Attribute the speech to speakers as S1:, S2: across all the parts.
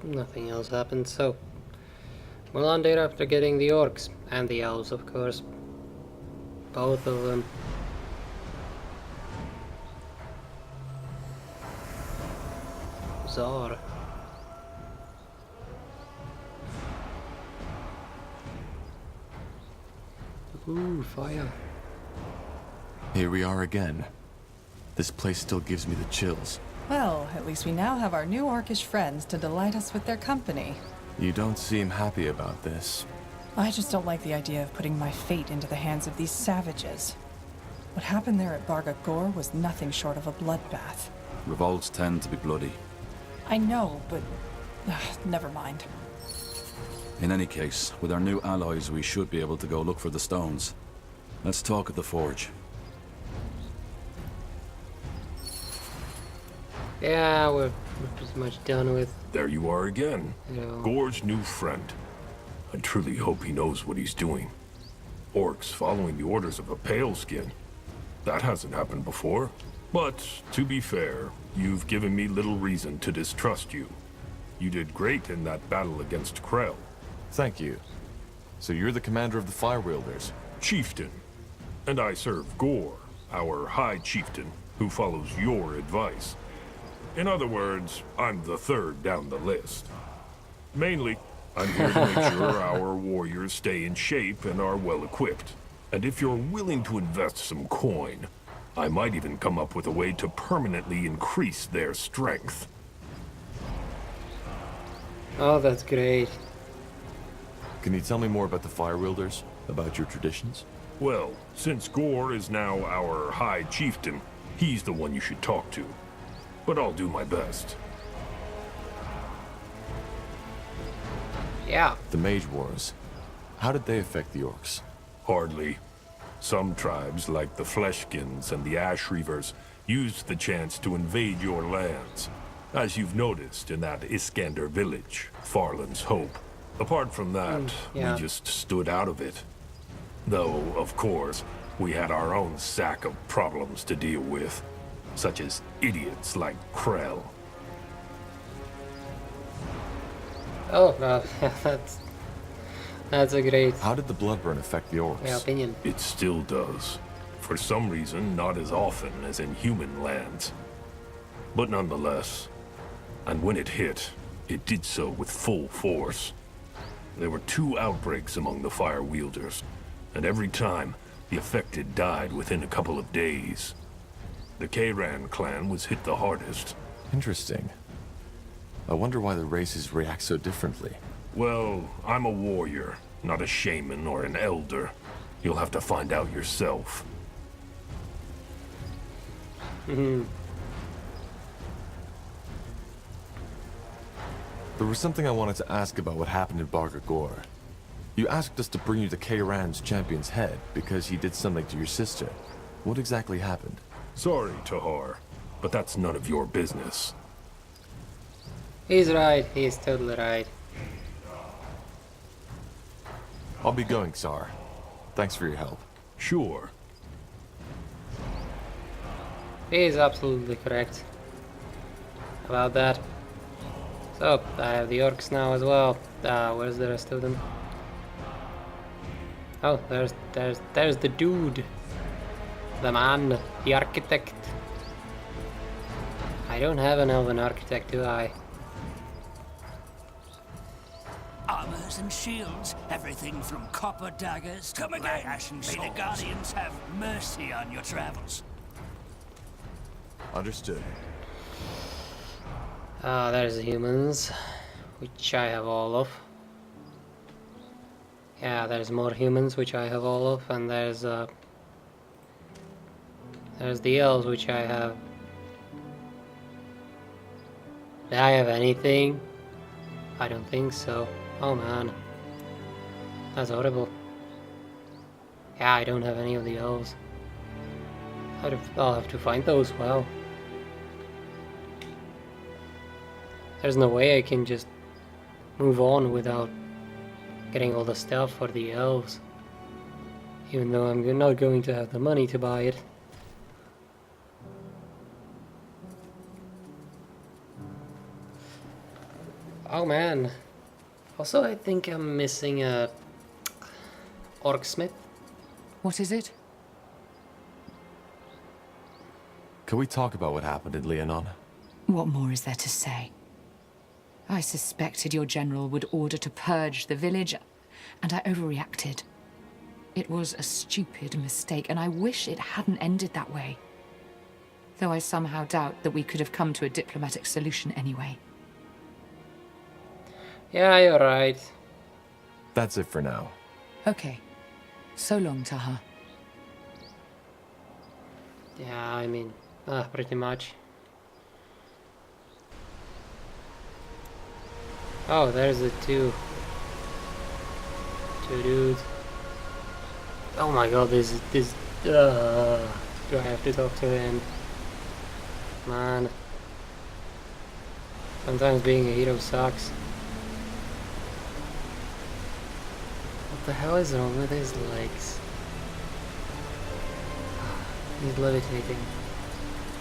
S1: Nothing else happened, so we'll land there after getting the orcs and the elves, of course. Both of them. Zar. Ooh, fire.
S2: Here we are again. This place still gives me the chills.
S3: Well, at least we now have our new orcish friends to delight us with their company.
S2: You don't seem happy about this.
S3: I just don't like the idea of putting my fate into the hands of these savages. What happened there at Grigore was nothing short of a bloodbath.
S4: Revolts tend to be bloody.
S3: I know, but... never mind.
S4: In any case, with our new allies, we should be able to go look for the stones. Let's talk at the forge.
S1: Yeah, we're pretty much done with.
S5: There you are again.
S1: Yeah.
S5: Gore's new friend. I truly hope he knows what he's doing. Orcs following the orders of a pale skin. That hasn't happened before. But, to be fair, you've given me little reason to distrust you. You did great in that battle against Krell.
S2: Thank you. So you're the commander of the Fire Wielders?
S5: Chieftain. And I serve Gore, our High Chieftain, who follows your advice. In other words, I'm the third down the list. Mainly, I'm here to make sure our warriors stay in shape and are well equipped. And if you're willing to invest some coin, I might even come up with a way to permanently increase their strength.
S1: Oh, that's great.
S2: Can you tell me more about the Fire Wielders? About your traditions?
S5: Well, since Gore is now our High Chieftain, he's the one you should talk to. But I'll do my best.
S1: Yeah.
S2: The Mage Wars. How did they affect the orcs?
S5: Hardly. Some tribes, like the Fleshkins and the Ash Reavers, used the chance to invade your lands. As you've noticed in that Iskander village, Farland's Hope. Apart from that,
S1: yeah.
S5: we just stood out of it. Though, of course, we had our own sack of problems to deal with. Such as idiots like Krell.
S1: Oh, that's a great
S2: How did the Bloodburn affect the orcs?
S1: opinion.
S5: It still does. For some reason, not as often as in human lands. But nonetheless. And when it hit, it did so with full force. There were 2 outbreaks among the Fire Wielders, and every time, the affected died within a couple of days. The Kayran clan was hit the hardest.
S2: Interesting. I wonder why the races react so differently.
S5: Well, I'm a warrior, not a shaman or an elder. You'll have to find out yourself.
S1: Mm-hmm.
S2: There was something I wanted to ask about what happened in Grigore. You asked us to bring you the Kayran's champion's head because he did something to your sister. What exactly happened?
S5: Sorry, Tahar, but that's none of your business.
S1: He's right. He's totally right.
S2: I'll be going, Tsar. Thanks for your help.
S5: Sure.
S1: He is absolutely correct about that. So, I have the orcs now as well. Where's the rest of them? Oh, there's the dude. The man. The architect. I don't have an elven architect, do I?
S6: Armors and shields, everything from copper daggers to black ashen swords. May the Guardians have mercy on your travels.
S2: Understood.
S1: There's the humans, which I have all of. Yeah, there's more humans, which I have all of, and there's the elves, which I have. Do I have anything? I don't think so. Oh man. That's horrible. Yeah, I don't have any of the elves. I'll have to find those, wow. There's no way I can just move on without getting all the stuff for the elves. Even though I'm not going to have the money to buy it. Oh man. Also, I think I'm missing a orcsmith.
S7: What is it?
S2: Can we talk about what happened in Leonon?
S7: What more is there to say? I suspected your general would order to purge the village, and I overreacted. It was a stupid mistake, and I wish it hadn't ended that way. Though I somehow doubt that we could have come to a diplomatic solution anyway.
S1: Yeah, you're right.
S2: That's it for now.
S7: Okay. So long, Tahar.
S1: Yeah, I mean, pretty much. Oh, there's the two dudes. Oh my god, this. Do I have to talk to him? Man. Sometimes being a hero sucks. What the hell is wrong with his legs? He's levitating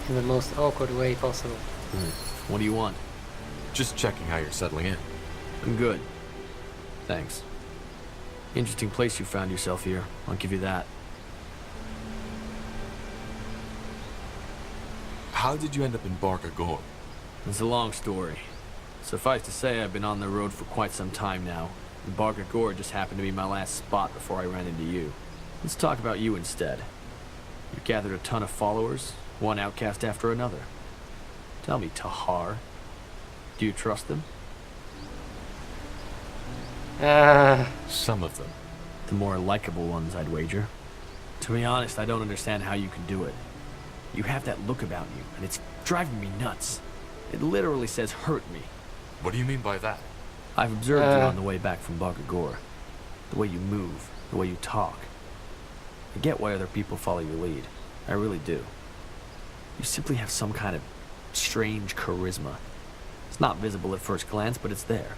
S1: in the most awkward way possible.
S8: What do you want?
S2: Just checking how you're settling in.
S8: I'm good. Thanks. Interesting place you found yourself here. I'll give you that.
S2: How did you end up in Grigore?
S8: It's a long story. Suffice to say, I've been on the road for quite some time now. And Grigore just happened to be my last spot before I ran into you. Let's talk about you instead. You gathered a ton of followers, one outcast after another. Tell me, Tahar, do you trust them?
S2: Some of them.
S8: The more likable ones, I'd wager. To be honest, I don't understand how you can do it. You have that look about you, and it's driving me nuts. It literally says hurt me.
S2: What do you mean by that?
S8: I've observed you on the way back from Grigore. The way you move, the way you talk. I get why other people follow your lead. I really do. You simply have some kind of strange charisma. It's not visible at first glance, but it's there.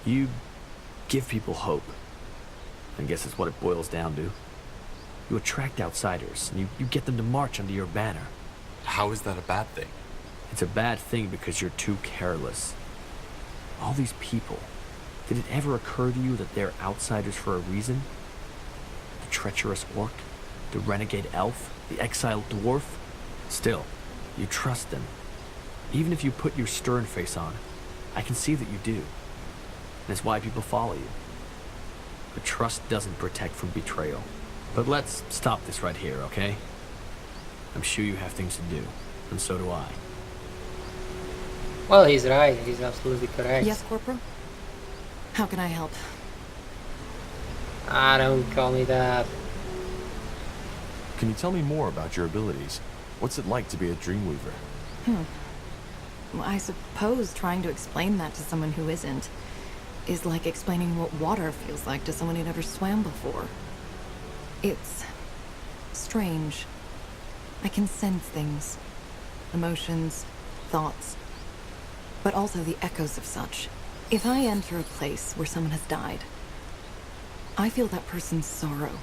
S8: You give people hope. I guess that's what it boils down to. You attract outsiders, and you get them to march under your banner.
S2: How is that a bad thing?
S8: It's a bad thing because you're too careless. All these people, did it ever occur to you that they're outsiders for a reason? The treacherous orc, the renegade elf, the exiled dwarf? Still, you trust them. Even if you put your stern face on, I can see that you do. That's why people follow you. But trust doesn't protect from betrayal. But let's stop this right here, okay? I'm sure you have things to do, and so do I.
S1: Well, he's right. He's absolutely correct.
S9: Yes, Corporal? How can I help?
S1: Ah, don't call me that.
S2: Can you tell me more about your abilities? What's it like to be a Dreamweaver?
S9: Well, I suppose trying to explain that to someone who isn't is like explaining what water feels like to someone who never swam before. It's strange. I can sense things. Emotions, thoughts, but also the echoes of such. If I enter a place where someone has died, I feel that person's sorrow,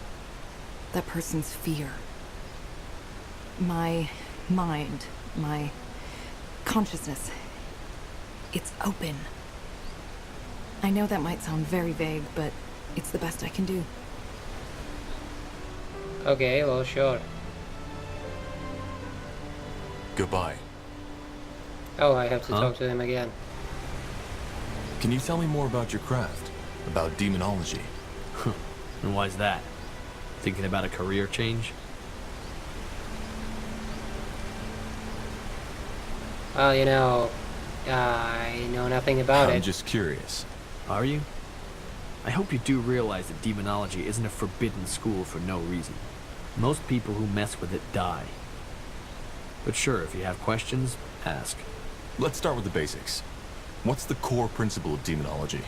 S9: that person's fear. My mind, my consciousness, it's open. I know that might sound very vague, but it's the best I can do.
S1: Okay, well, sure.
S2: Goodbye.
S1: Oh, I have to talk to him again.
S2: Can you tell me more about your craft? About demonology?
S8: And why's that? Thinking about a career change?
S1: Well, you know, I know nothing about
S2: I'm
S1: it.
S2: just curious.
S8: Are you? I hope you do realize that demonology isn't a forbidden school for no reason. Most people who mess with it die. But sure, if you have questions, ask.
S2: Let's start with the basics. What's the core principle of demonology?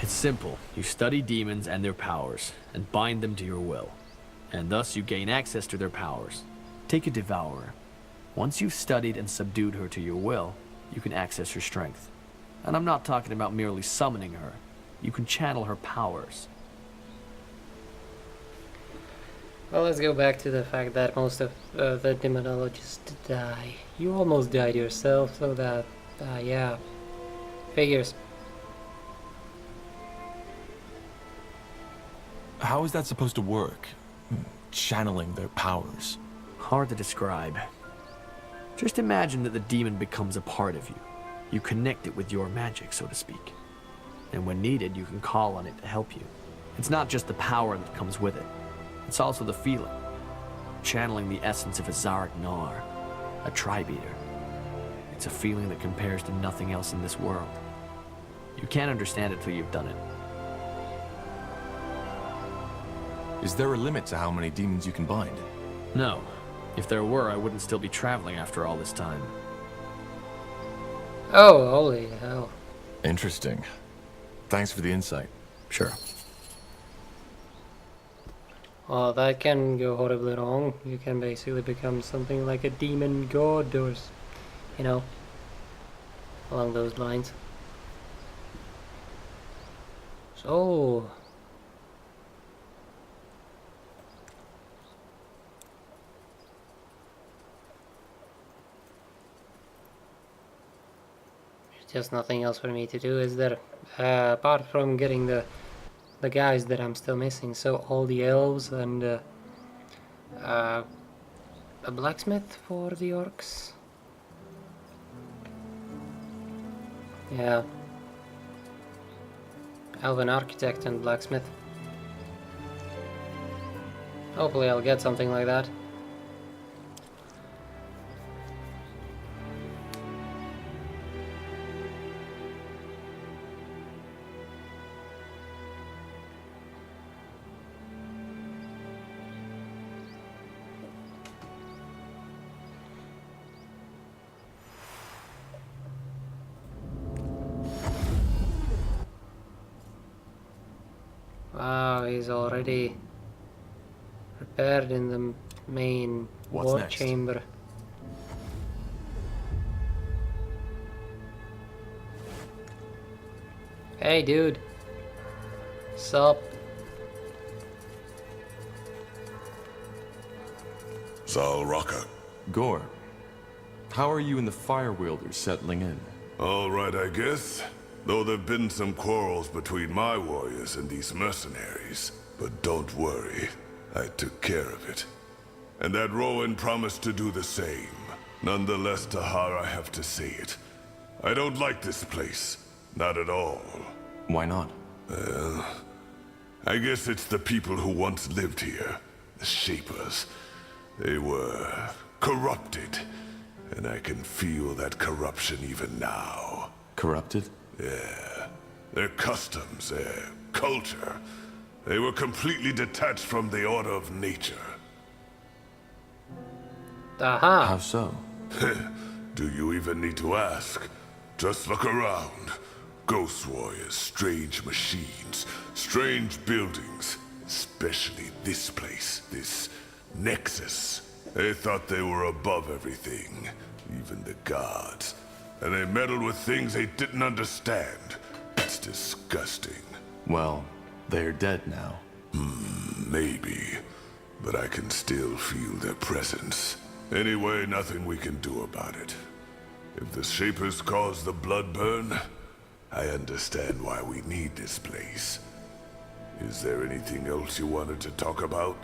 S8: It's simple. You study demons and their powers, and bind them to your will. And thus you gain access to their powers. Take a devourer. Once you've studied and subdued her to your will, you can access her strength. And I'm not talking about merely summoning her. You can channel her powers.
S1: Well, let's go back to the fact that most of the demonologists die. You almost died yourself, so that, yeah, figures.
S2: How is that supposed to work? Channeling their powers.
S8: Hard to describe. Just imagine that the demon becomes a part of you. You connect it with your magic, so to speak. And when needed, you can call on it to help you. It's not just the power that comes with it. It's also the feeling. Channeling the essence of a Zarek Nar, a tribe eater. It's a feeling that compares to nothing else in this world. You can't understand it till you've done it.
S2: Is there a limit to how many demons you can bind?
S8: No. If there were, I wouldn't still be traveling after all this time.
S1: Oh, holy hell.
S2: Interesting. Thanks for the insight.
S8: Sure.
S1: Well, that can go horribly wrong. You can basically become something like a demon god or, you know, along those lines. So... There's just nothing else for me to do, is there? Apart from getting the guys that I'm still missing. So all the elves and a blacksmith for the orcs. Yeah. Elven architect and blacksmith. Hopefully I'll get something like that. Wow, he's already prepared in the main war chamber. Hey dude. Sup?
S10: Zal Raka.
S2: Gore, how are you and the Fire Wielders settling in?
S10: All right, I guess. Though there've been some quarrels between my warriors and these mercenaries. But don't worry, I took care of it. And that Rowan promised to do the same. Nonetheless, Tahar, I have to say it. I don't like this place. Not at all.
S2: Why not?
S10: Well, I guess it's the people who once lived here. The Shapers. They were corrupted. And I can feel that corruption even now.
S2: Corrupted?
S10: Yeah. Their customs, their culture. They were completely detached from the order of nature.
S1: Aha!
S2: How so?
S10: Do you even need to ask? Just look around. Ghost warriors, strange machines, strange buildings. Especially this place, this Nexus. They thought they were above everything, even the gods. And they meddled with things they didn't understand. It's disgusting.
S2: Well, they're dead now.
S10: Maybe. But I can still feel their presence. Anyway, nothing we can do about it. If the Shapers caused the blood burn, I understand why we need this place. Is there anything else you wanted to talk about?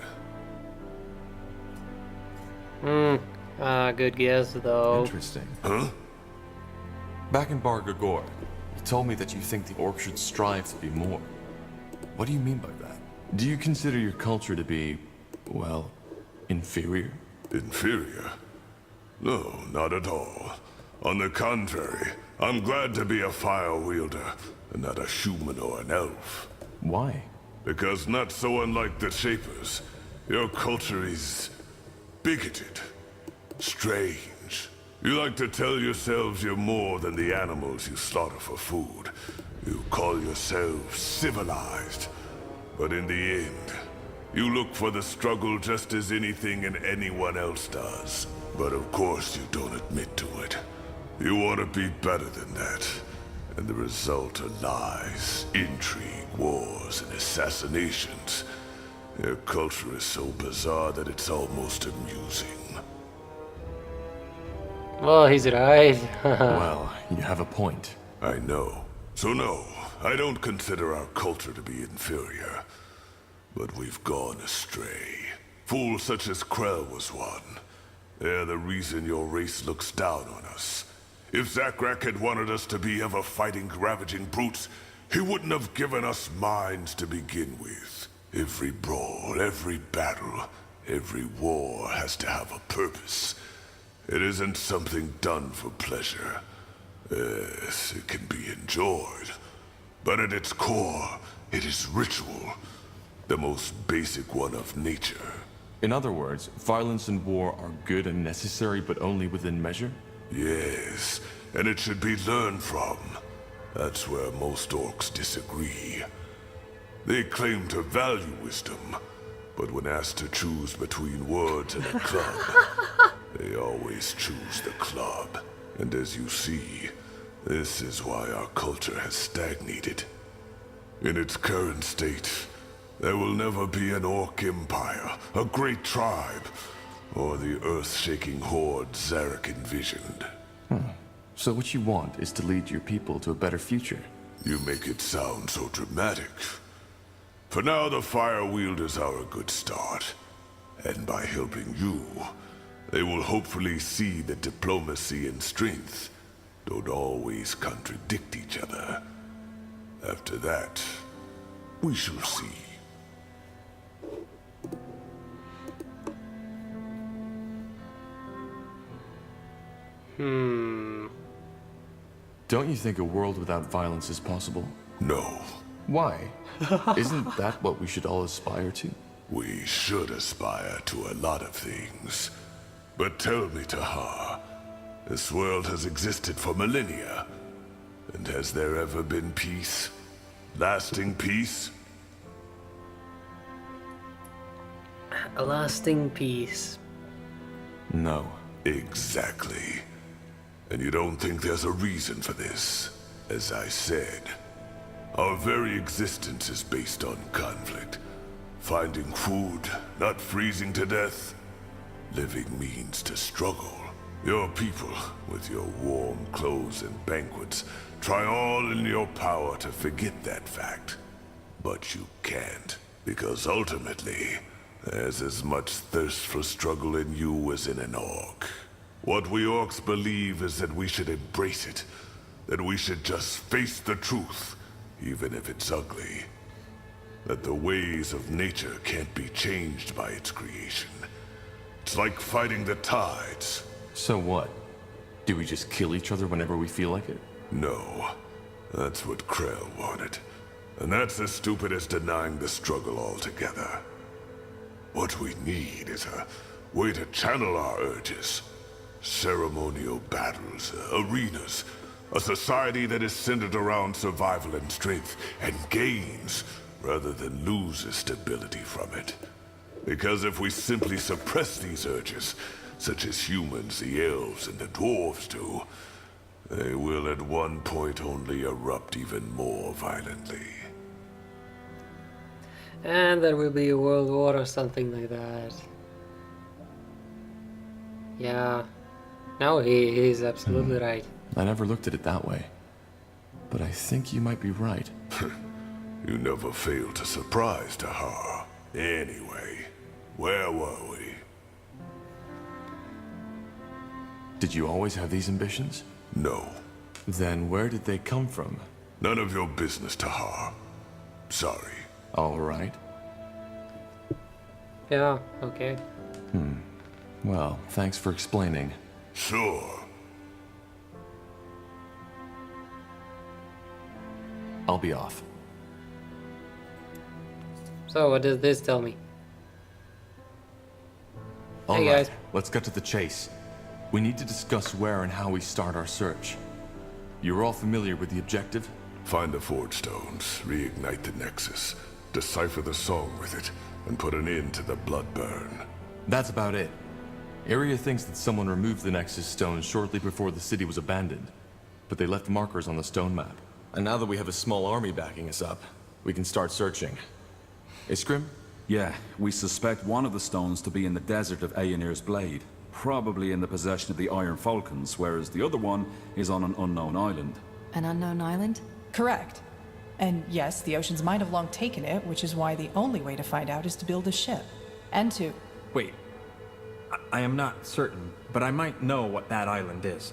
S1: Good guess though.
S2: Interesting.
S10: Huh?
S2: Back in Grigore, you told me that you think the orcs should strive to be more. What do you mean by that? Do you consider your culture to be, well, inferior?
S10: Inferior? No, not at all. On the contrary, I'm glad to be a fire wielder, and not a human or an elf.
S2: Why?
S10: Because not so unlike the Shapers, your culture is bigoted, strange. You like to tell yourselves you're more than the animals you slaughter for food. You call yourselves civilized. But in the end, you look for the struggle just as anything and anyone else does. But of course you don't admit to it. You want to be better than that. And the result are lies, intrigue, wars, and assassinations. Your culture is so bizarre that it's almost amusing.
S1: Well, he's right.
S2: Well, you have a point.
S10: I know. So no, I don't consider our culture to be inferior. But we've gone astray. Fools such as Krell was one. They're the reason your race looks down on us. If Zakrak had wanted us to be ever-fighting, ravaging brutes, he wouldn't have given us minds to begin with. Every brawl, every battle, every war has to have a purpose. It isn't something done for pleasure. Yes, it can be enjoyed. But at its core, it is ritual. The most basic one of nature.
S2: In other words, violence and war are good and necessary, but only within measure?
S10: Yes, and it should be learned from. That's where most orcs disagree. They claim to value wisdom, but when asked to choose between words and a club, they always choose the club. And as you see, this is why our culture has stagnated. In its current state, there will never be an orc empire, a great tribe, or the earth-shaking horde Zarek envisioned.
S2: So what you want is to lead your people to a better future?
S10: You make it sound so dramatic. For now, the Fire Wielders are a good start. And by helping you, they will hopefully see that diplomacy and strength don't always contradict each other. After that, we shall see.
S2: Don't you think a world without violence is possible?
S10: No.
S2: Why? Isn't that what we should all aspire to?
S10: We should aspire to a lot of things. But tell me, Tahar, this world has existed for millennia. And has there ever been peace? Lasting peace?
S1: A lasting peace.
S2: No.
S10: Exactly. And you don't think there's a reason for this? As I said, our very existence is based on conflict. Finding food, not freezing to death. Living means to struggle. Your people, with your warm clothes and banquets, try all in your power to forget that fact. But you can't, because ultimately, there's as much thirst for struggle in you as in an orc. What we orcs believe is that we should embrace it. That we should just face the truth, even if it's ugly. That the ways of nature can't be changed by its creation. It's like fighting the tides.
S2: So what? Do we just kill each other whenever we feel like it?
S10: No. That's what Krell wanted. And that's as stupid as denying the struggle altogether. What we need is a way to channel our urges. Ceremonial battles, arenas, a society that is centered around survival and strength, and gains, rather than loses stability from it. Because if we simply suppress these urges, such as humans, the elves, and the dwarves do, they will at one point only erupt even more violently.
S1: And there will be a world war or something like that. Yeah. No, he's absolutely right.
S2: I never looked at it that way. But I think you might be right.
S10: You never fail to surprise, Tahar. Anyway, where were we?
S2: Did you always have these ambitions?
S10: No.
S2: Then where did they come from?
S10: None of your business, Tahar. Sorry.
S2: All right.
S1: Yeah, okay.
S2: Well, thanks for explaining.
S10: Sure.
S2: I'll be off.
S1: So what does this tell me?
S2: All
S1: Hey,
S2: right,
S1: guys.
S2: let's get to the chase. We need to discuss where and how we start our search. You're all familiar with the objective?
S10: Find the Forge Stones, reignite the Nexus, decipher the song with it, and put an end to the blood burn.
S2: That's about it. Area thinks that someone removed the Nexus stones shortly before the city was abandoned, but they left markers on the stone map. And now that we have a small army backing us up, we can start searching. Iskrim?
S4: Yeah, we suspect one of the stones to be in the desert of Aenir's Blade. Probably in the possession of the Iron Falcons, whereas the other one is on an unknown island.
S9: An unknown island?
S3: Correct. And yes, the oceans might have long taken it, which is why the only way to find out is to build a ship. And to...
S11: Wait. I am not certain, but I might know what that island is.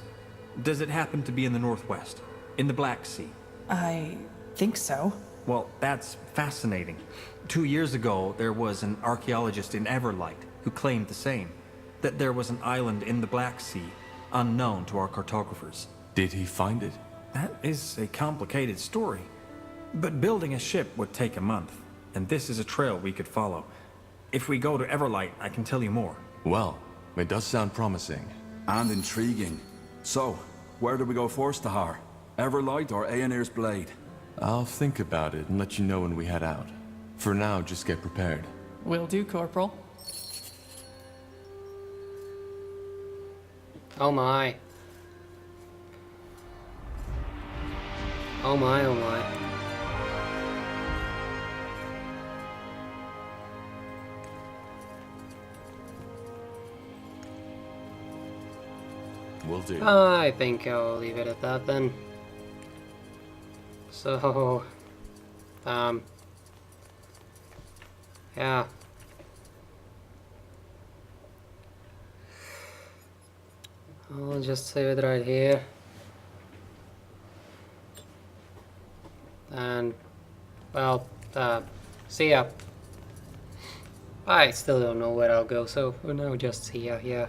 S11: Does it happen to be in the northwest? In the Black Sea?
S3: I think so.
S11: Well, that's fascinating. 2 years ago, there was an archaeologist in Everlight who claimed the same. That there was an island in the Black Sea, unknown to our cartographers.
S2: Did he find it?
S11: That is a complicated story. But building a ship would take a month, and this is a trail we could follow. If we go to Everlight, I can tell you more.
S2: Well, it does sound promising.
S4: And intriguing. So, where do we go first, Tahar? Everlight or Aenir's Blade?
S2: I'll think about it and let you know when we head out. For now, just get prepared.
S3: Will do, Corporal.
S1: Oh my. Oh my, oh my.
S2: Will do.
S1: I think I'll leave it at that then. So, yeah. I'll just save it right here. And, well, see ya. I still don't know where I'll go, so for now just see ya, yeah.